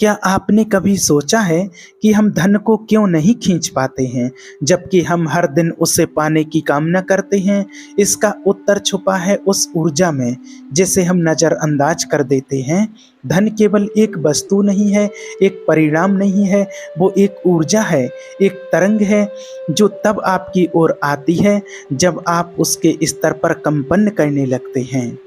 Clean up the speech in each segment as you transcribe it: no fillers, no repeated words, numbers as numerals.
क्या आपने कभी सोचा है कि हम धन को क्यों नहीं खींच पाते हैं, जबकि हम हर दिन उसे पाने की कामना करते हैं? इसका उत्तर छुपा है उस ऊर्जा में जिसे हम नज़रअंदाज कर देते हैं। धन केवल एक वस्तु नहीं है, एक परिणाम नहीं है, वो एक ऊर्जा है, एक तरंग है जो तब आपकी ओर आती है जब आप उसके स्तर पर कंपन करने लगते हैं।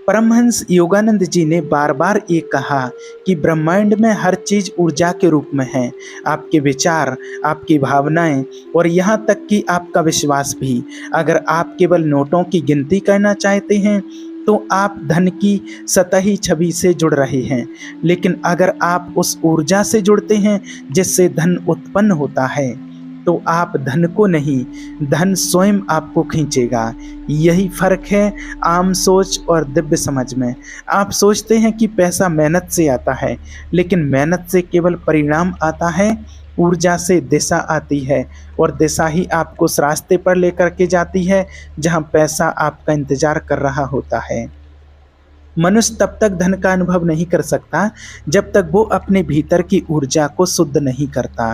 परमहंस योगानंद जी ने बार बार ये कहा कि ब्रह्मांड में हर चीज ऊर्जा के रूप में है। आपके विचार, आपकी भावनाएं और यहाँ तक कि आपका विश्वास भी। अगर आप केवल नोटों की गिनती करना चाहते हैं तो आप धन की सतही छवि से जुड़ रहे हैं, लेकिन अगर आप उस ऊर्जा से जुड़ते हैं जिससे धन उत्पन्न होता है तो आप धन को नहीं, धन स्वयं आपको खींचेगा। यही फर्क है आम सोच और दिव्य समझ में। आप सोचते हैं कि पैसा मेहनत से आता है, लेकिन मेहनत से केवल परिणाम आता है, ऊर्जा से दिशा आती है और दिशा ही आपको उस रास्ते पर लेकर के जाती है जहां पैसा आपका इंतजार कर रहा होता है। मनुष्य तब तक धन का अनुभव नहीं कर सकता जब तक वो अपने भीतर की ऊर्जा को शुद्ध नहीं करता।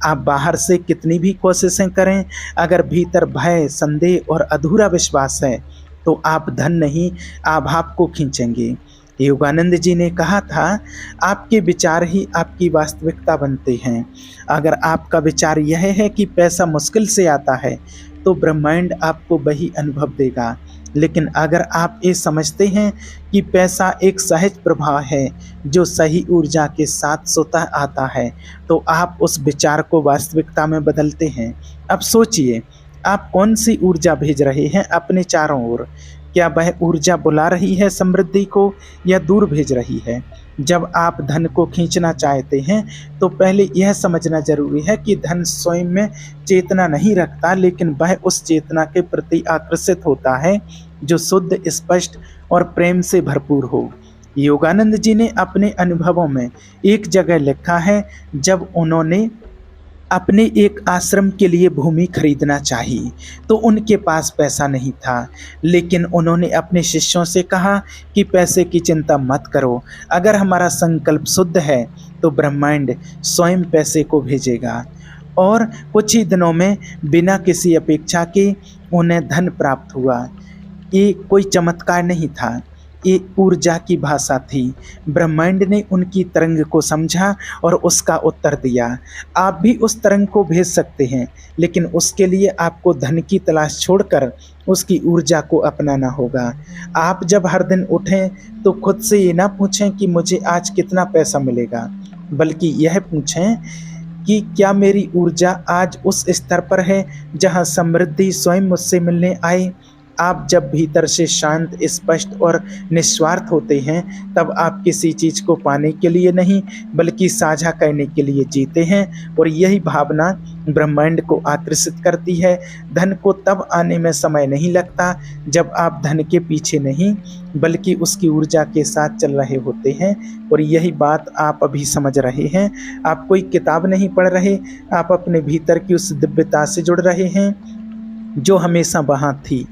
आप बाहर से कितनी भी कोशिशें करें, अगर भीतर भय, संदेह और अधूरा विश्वास है तो आप धन नहीं, आभाव को खींचेंगे। योगानंद जी ने कहा था, आपके विचार ही आपकी वास्तविकता बनते हैं। अगर आपका विचार यह है कि पैसा मुश्किल से आता है तो ब्रह्मांड आपको वही अनुभव देगा। लेकिन अगर आप ये समझते हैं कि पैसा एक सहज प्रवाह है जो सही ऊर्जा के साथ स्वतः आता है, तो आप उस विचार को वास्तविकता में बदलते हैं। अब सोचिए, आप कौन सी ऊर्जा भेज रहे हैं अपने चारों ओर? क्या वह ऊर्जा बुला रही है समृद्धि को या दूर भेज रही है? जब आप धन को खींचना चाहते हैं तो पहले यह समझना जरूरी है कि धन स्वयं में चेतना नहीं रखता, लेकिन वह उस चेतना के प्रति आकर्षित होता है जो शुद्ध, स्पष्ट और प्रेम से भरपूर हो। योगानंद जी ने अपने अनुभवों में एक जगह लिखा है, जब उन्होंने अपने एक आश्रम के लिए भूमि खरीदना चाहिए तो उनके पास पैसा नहीं था, लेकिन उन्होंने अपने शिष्यों से कहा कि पैसे की चिंता मत करो, अगर हमारा संकल्प शुद्ध है तो ब्रह्मांड स्वयं पैसे को भेजेगा। और कुछ ही दिनों में बिना किसी अपेक्षा के उन्हें धन प्राप्त हुआ। ये कोई चमत्कार नहीं था, ये ऊर्जा की भाषा थी। ब्रह्मांड ने उनकी तरंग को समझा और उसका उत्तर दिया। आप भी उस तरंग को भेज सकते हैं, लेकिन उसके लिए आपको धन की तलाश छोड़कर उसकी ऊर्जा को अपनाना होगा। आप जब हर दिन उठें तो खुद से ये ना पूछें कि मुझे आज कितना पैसा मिलेगा, बल्कि यह पूछें कि क्या मेरी ऊर्जा आज उस स्तर पर है जहां समृद्धि स्वयं मुझसे मिलने आए। आप जब भीतर से शांत, स्पष्ट और निस्वार्थ होते हैं, तब आप किसी चीज़ को पाने के लिए नहीं बल्कि साझा करने के लिए जीते हैं, और यही भावना ब्रह्मांड को आकर्षित करती है। धन को तब आने में समय नहीं लगता जब आप धन के पीछे नहीं बल्कि उसकी ऊर्जा के साथ चल रहे होते हैं, और यही बात आप अभी समझ रहे हैं। आप कोई किताब नहीं पढ़ रहे, आप अपने भीतर की उस दिव्यता से जुड़ रहे हैं जो हमेशा वहाँ थी।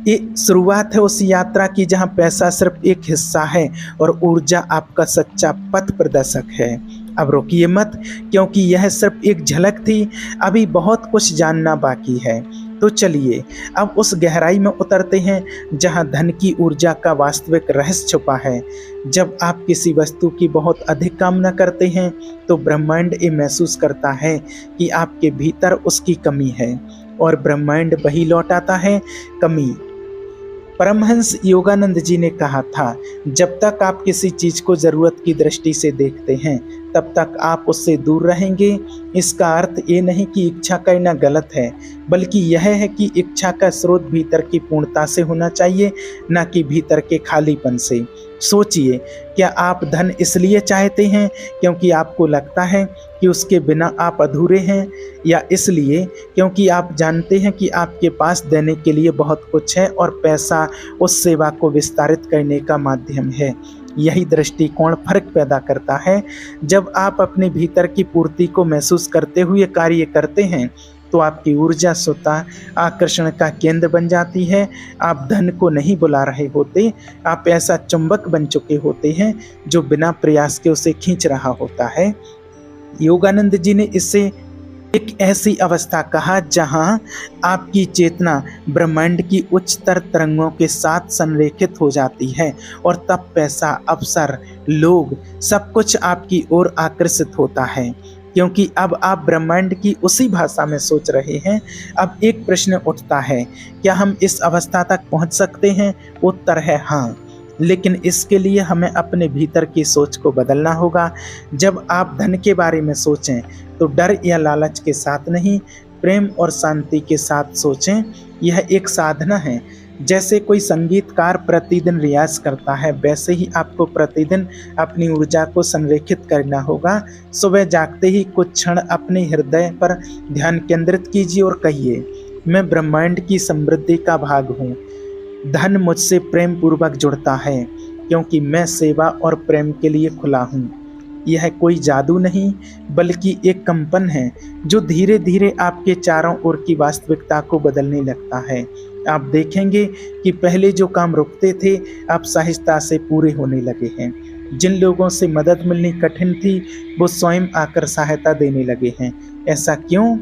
ये शुरुआत है उस यात्रा की जहां पैसा सिर्फ एक हिस्सा है और ऊर्जा आपका सच्चा पथ प्रदर्शक है। अब रुकिए मत, क्योंकि यह सिर्फ एक झलक थी, अभी बहुत कुछ जानना बाकी है। तो चलिए अब उस गहराई में उतरते हैं जहां धन की ऊर्जा का वास्तविक रहस्य छुपा है। जब आप किसी वस्तु की बहुत अधिक कामना करते हैं तो ब्रह्मांड ये महसूस करता है कि आपके भीतर उसकी कमी है, और ब्रह्मांड वही लौटाता है, कमी। परमहंस योगानंद जी ने कहा था, जब तक आप किसी चीज़ को ज़रूरत की दृष्टि से देखते हैं तब तक आप उससे दूर रहेंगे। इसका अर्थ ये नहीं कि इच्छा करना गलत है, बल्कि यह है कि इच्छा का स्रोत भीतर की पूर्णता से होना चाहिए, न कि भीतर के खालीपन से। सोचिए, क्या आप धन इसलिए चाहते हैं क्योंकि आपको लगता है कि उसके बिना आप अधूरे हैं, या इसलिए क्योंकि आप जानते हैं कि आपके पास देने के लिए बहुत कुछ है और पैसा उस सेवा को विस्तारित करने का माध्यम है? यही दृष्टिकोण फर्क पैदा करता है। जब आप अपने भीतर की पूर्ति को महसूस करते हुए कार्य करते हैं तो आपकी ऊर्जा स्वतः आकर्षण का केंद्र बन जाती है। आप धन को नहीं बुला रहे होते, आप ऐसा चुंबक बन चुके होते हैं जो बिना प्रयास के उसे खींच रहा होता है। योगानंद जी ने इसे एक ऐसी अवस्था कहा जहां आपकी चेतना ब्रह्मांड की उच्चतर तरंगों के साथ संरेखित हो जाती है और तब पैसा, अवसर, लोग, सब कुछ आपकी ओर आकर्षित होता है, क्योंकि अब आप ब्रह्मांड की उसी भाषा में सोच रहे हैं। अब एक प्रश्न उठता है, क्या हम इस अवस्था तक पहुंच सकते हैं? उत्तर है हाँ, लेकिन इसके लिए हमें अपने भीतर की सोच को बदलना होगा। जब आप धन के बारे में सोचें तो डर या लालच के साथ नहीं, प्रेम और शांति के साथ सोचें। यह एक साधना है। जैसे कोई संगीतकार प्रतिदिन रियाज करता है, वैसे ही आपको प्रतिदिन अपनी ऊर्जा को संरेखित करना होगा। सुबह जागते ही कुछ क्षण अपने हृदय पर ध्यान केंद्रित कीजिए और कहिए, मैं ब्रह्मांड की समृद्धि का भाग हूँ। धन मुझसे प्रेम पूर्वक जुड़ता है क्योंकि मैं सेवा और प्रेम के लिए खुला हूँ। यह कोई जादू नहीं, बल्कि एक कंपन है जो धीरे धीरे आपके चारों ओर की वास्तविकता को बदलने लगता है। आप देखेंगे कि पहले जो काम रुकते थे अब सहजता से पूरे होने लगे हैं। जिन लोगों से मदद मिलनी कठिन थी वो स्वयं आकर सहायता देने लगे हैं। ऐसा क्यों?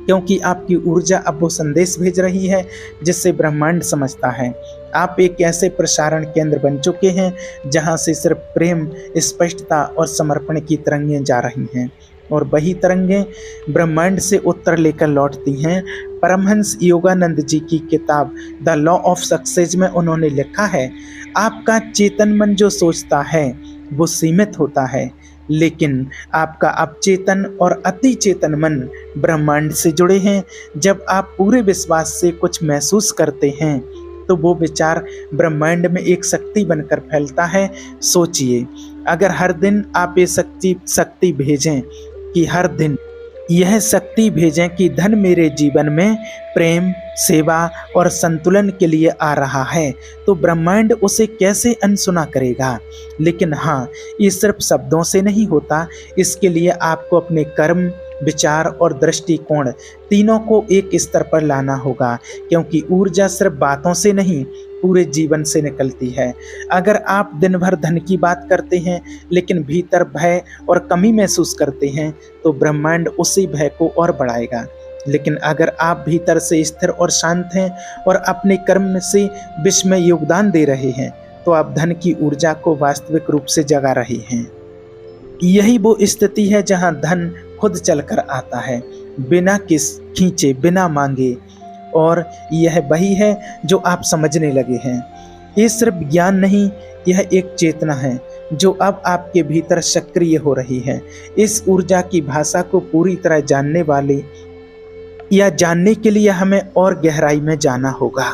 क्योंकि आपकी ऊर्जा अब वो संदेश भेज रही है जिससे ब्रह्मांड समझता है। आप एक ऐसे प्रसारण केंद्र बन चुके हैं जहां से सिर्फ प्रेम, स्पष्टता और समर्पण की तरंगें जा रही हैं, और वही तरंगें ब्रह्मांड से उत्तर लेकर लौटती हैं। परमहंस योगानंद जी की किताब द लॉ ऑफ सक्सेस में उन्होंने लिखा है, आपका चेतन मन जो सोचता है वो सीमित होता है, लेकिन आपका अवचेतन और अति चेतन मन ब्रह्मांड से जुड़े हैं। जब आप पूरे विश्वास से कुछ महसूस करते हैं तो वो विचार ब्रह्मांड में एक शक्ति बनकर फैलता है। सोचिए, अगर हर दिन आप ये शक्ति भेजें कि हर दिन यह शक्ति भेजें कि धन मेरे जीवन में प्रेम, सेवा और संतुलन के लिए आ रहा है, तो ब्रह्मांड उसे कैसे अनसुना करेगा। लेकिन हाँ, ये सिर्फ शब्दों से नहीं होता। इसके लिए आपको अपने कर्म, विचार और दृष्टिकोण तीनों को एक स्तर पर लाना होगा, क्योंकि ऊर्जा सिर्फ बातों से नहीं, पूरे जीवन से निकलती है। अगर आप दिन भर धन की बात करते हैं लेकिन भीतर भय और कमी महसूस करते हैं तो ब्रह्मांड उसी भय को और बढ़ाएगा। लेकिन अगर आप भीतर से स्थिर और शांत हैं और अपने कर्म से विश्व में योगदान दे रहे हैं तो आप धन की ऊर्जा को वास्तविक रूप से जगा रहे हैं। यही वो स्थिति है जहां धन खुद चलकर आता है, बिना खींचे, बिना मांगे, और यह वही है जो आप समझने लगे हैं। ये सिर्फ ज्ञान नहीं, यह एक चेतना है जो अब आपके भीतर सक्रिय हो रही है। इस ऊर्जा की भाषा को पूरी तरह जानने के लिए हमें और गहराई में जाना होगा।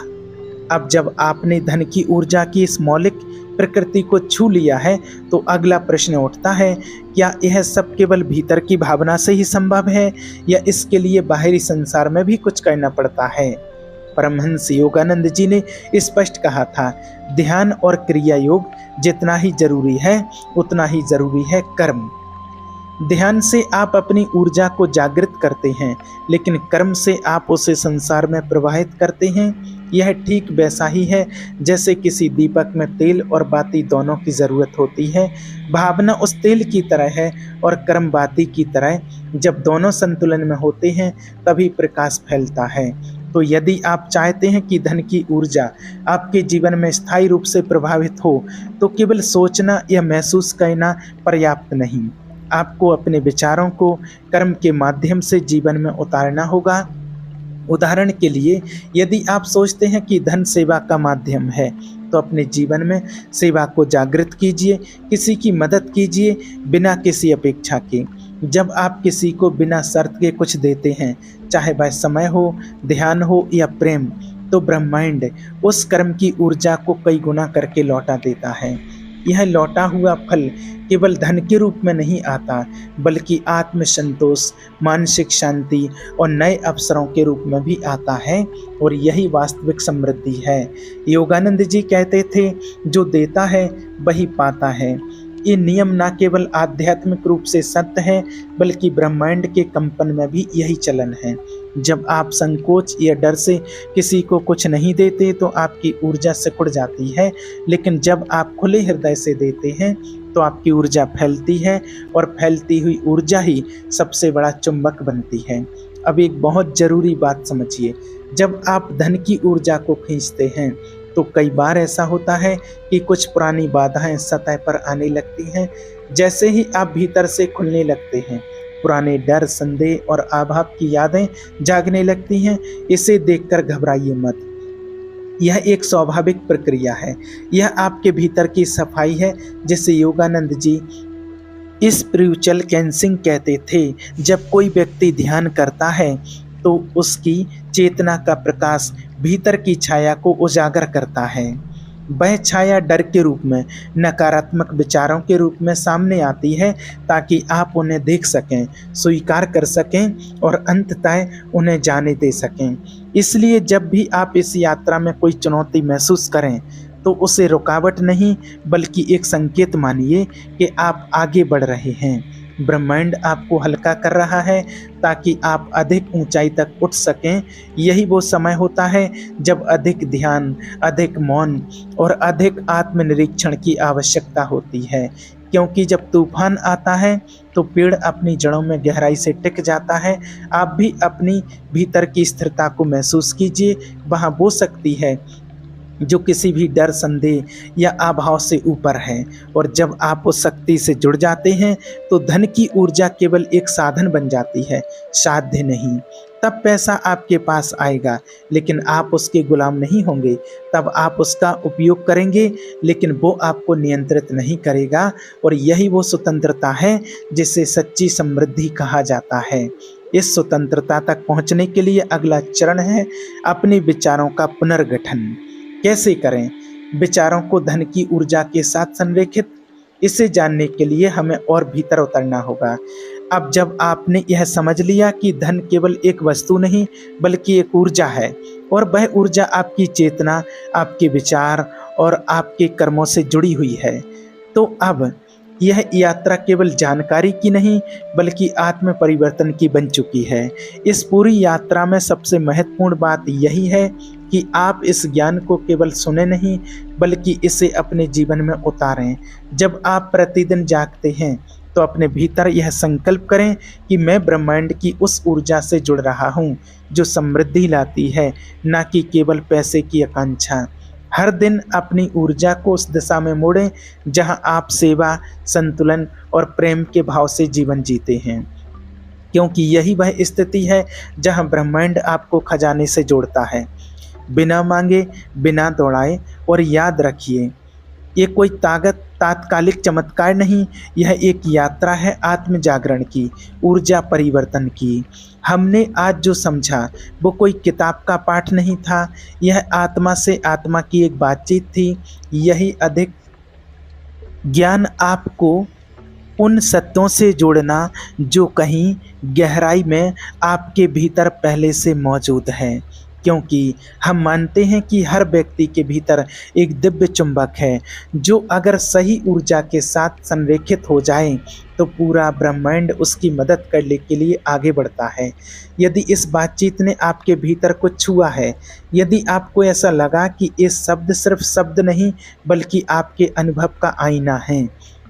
अब जब आपने धन की ऊर्जा की इस मौलिक प्रकृति को छू लिया है तो अगला प्रश्न उठता है, क्या यह सब केवल भीतर की भावना से ही संभव है या इसके लिए बाहरी संसार में भी कुछ करना पड़ता है? परमहंस योगानंद जी ने स्पष्ट कहा था, ध्यान और क्रिया योग जितना ही जरूरी है उतना ही जरूरी है कर्म। ध्यान से आप अपनी ऊर्जा को जागृत करते हैं, लेकिन कर्म से आप उसे संसार में प्रवाहित करते हैं। यह ठीक वैसा ही है जैसे किसी दीपक में तेल और बाती दोनों की ज़रूरत होती है। भावना उस तेल की तरह है और कर्म बाती की तरह। जब दोनों संतुलन में होते हैं तभी प्रकाश फैलता है। तो यदि आप चाहते हैं कि धन की ऊर्जा आपके जीवन में स्थायी रूप से प्रभावित हो तो केवल सोचना या महसूस करना पर्याप्त नहीं। आपको अपने विचारों को कर्म के माध्यम से जीवन में उतारना होगा। उदाहरण के लिए, यदि आप सोचते हैं कि धन सेवा का माध्यम है तो अपने जीवन में सेवा को जागृत कीजिए, किसी की मदद कीजिए बिना किसी अपेक्षा के। जब आप किसी को बिना शर्त के कुछ देते हैं, चाहे वह समय हो, ध्यान हो या प्रेम, तो ब्रह्मांड उस कर्म की ऊर्जा को कई गुना करके लौटा देता है। यह लौटा हुआ फल केवल धन के रूप में नहीं आता, बल्कि आत्म संतोष, मानसिक शांति और नए अवसरों के रूप में भी आता है, और यही वास्तविक समृद्धि है। योगानंद जी कहते थे, जो देता है वही पाता है। ये नियम न केवल आध्यात्मिक रूप से सत्य है, बल्कि ब्रह्मांड के कंपन में भी यही चलन है। जब आप संकोच या डर से किसी को कुछ नहीं देते तो आपकी ऊर्जा सिकुड़ जाती है, लेकिन जब आप खुले हृदय से देते हैं तो आपकी ऊर्जा फैलती है और फैलती हुई ऊर्जा ही सबसे बड़ा चुंबक बनती है। अब एक बहुत ज़रूरी बात समझिए, जब आप धन की ऊर्जा को खींचते हैं तो कई बार ऐसा होता है कि कुछ पुरानी बाधाएं सतह पर आने लगती हैं। जैसे ही आप भीतर से खुलने लगते हैं, पुराने डर, संदेह और अभाव की यादें जागने लगती हैं। इसे देखकर घबराइए मत, यह एक स्वाभाविक प्रक्रिया है। यह आपके भीतर की सफाई है, जिसे योगानंद जी स्पिरिचुअल क्लेंजिंग कहते थे। जब कोई व्यक्ति ध्यान करता है तो उसकी चेतना का प्रकाश भीतर की छाया को उजागर करता है। वह छाया डर के रूप में, नकारात्मक विचारों के रूप में सामने आती है, ताकि आप उन्हें देख सकें, स्वीकार कर सकें और अंततः उन्हें जाने दे सकें। इसलिए जब भी आप इस यात्रा में कोई चुनौती महसूस करें तो उसे रुकावट नहीं बल्कि एक संकेत मानिए कि आप आगे बढ़ रहे हैं। ब्रह्मांड आपको हल्का कर रहा है ताकि आप अधिक ऊंचाई तक उठ सकें। यही वो समय होता है जब अधिक ध्यान, अधिक मौन और अधिक आत्मनिरीक्षण की आवश्यकता होती है, क्योंकि जब तूफान आता है तो पेड़ अपनी जड़ों में गहराई से टिक जाता है। आप भी अपनी भीतर की स्थिरता को महसूस कीजिए। वहाँ वो शक्ति है जो किसी भी डर, संदेह या अभाव से ऊपर है। और जब आप उस शक्ति से जुड़ जाते हैं तो धन की ऊर्जा केवल एक साधन बन जाती है, साध्य नहीं। तब पैसा आपके पास आएगा, लेकिन आप उसके गुलाम नहीं होंगे। तब आप उसका उपयोग करेंगे, लेकिन वो आपको नियंत्रित नहीं करेगा। और यही वो स्वतंत्रता है जिसे सच्ची समृद्धि कहा जाता है। इस स्वतंत्रता तक पहुंचने के लिए अगला चरण है अपने विचारों का पुनर्गठन। कैसे करें? विचारों को धन की ऊर्जा के साथ संरेखित। इसे जानने के लिए हमें और भीतर उतरना होगा। अब जब आपने यह समझ लिया कि धन केवल एक वस्तु नहीं बल्कि एक ऊर्जा है, और वह ऊर्जा आपकी चेतना, आपके विचार और आपके कर्मों से जुड़ी हुई है, तो अब यह यात्रा केवल जानकारी की नहीं बल्कि आत्म परिवर्तन की बन चुकी है। इस पूरी यात्रा में सबसे महत्वपूर्ण बात यही है कि आप इस ज्ञान को केवल सुने नहीं बल्कि इसे अपने जीवन में उतारें। जब आप प्रतिदिन जागते हैं तो अपने भीतर यह संकल्प करें कि मैं ब्रह्मांड की उस ऊर्जा से जुड़ रहा हूँ जो समृद्धि लाती है, न कि केवल पैसे की आकांक्षा। हर दिन अपनी ऊर्जा को उस दिशा में मोड़ें जहां आप सेवा, संतुलन और प्रेम के भाव से जीवन जीते हैं, क्योंकि यही वह स्थिति है जहां ब्रह्मांड आपको खजाने से जोड़ता है, बिना मांगे, बिना दौड़ाए। और याद रखिए, ये कोई तात्कालिक चमत्कार नहीं, यह एक यात्रा है आत्म जागरण की, ऊर्जा परिवर्तन की। हमने आज जो समझा वो कोई किताब का पाठ नहीं था, यह आत्मा से आत्मा की एक बातचीत थी। यही अधिक ज्ञान आपको उन सत्यों से जोड़ना जो कहीं गहराई में आपके भीतर पहले से मौजूद है, क्योंकि हम मानते हैं कि हर व्यक्ति के भीतर एक दिव्य चुंबक है जो अगर सही ऊर्जा के साथ संरेखित हो जाए तो पूरा ब्रह्मांड उसकी मदद करने के लिए आगे बढ़ता है। यदि इस बातचीत ने आपके भीतर कुछ छुआ है, यदि आपको ऐसा लगा कि ये शब्द सिर्फ शब्द नहीं बल्कि आपके अनुभव का आईना है,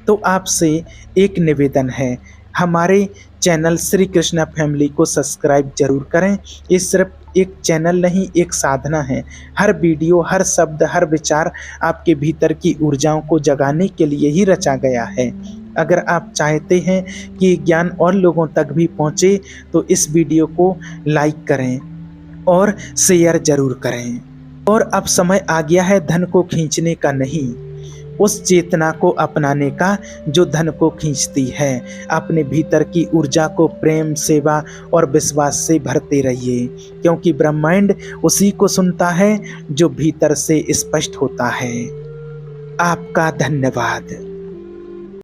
तो आपसे एक निवेदन है, हमारे चैनल श्री कृष्णा फैमिली को सब्सक्राइब जरूर करें। ये सिर्फ एक चैनल नहीं, एक साधना है। हर वीडियो, हर शब्द, हर विचार आपके भीतर की ऊर्जाओं को जगाने के लिए ही रचा गया है। अगर आप चाहते हैं कि ज्ञान और लोगों तक भी पहुंचे तो इस वीडियो को लाइक करें और शेयर जरूर करें। और अब समय आ गया है धन को खींचने का नहीं, उस चेतना को अपनाने का जो धन को खींचती है। अपने भीतर की ऊर्जा को प्रेम, सेवा और विश्वास से भरते रहिए, क्योंकि ब्रह्मांड उसी को सुनता है जो भीतर से स्पष्ट होता है। आपका धन्यवाद।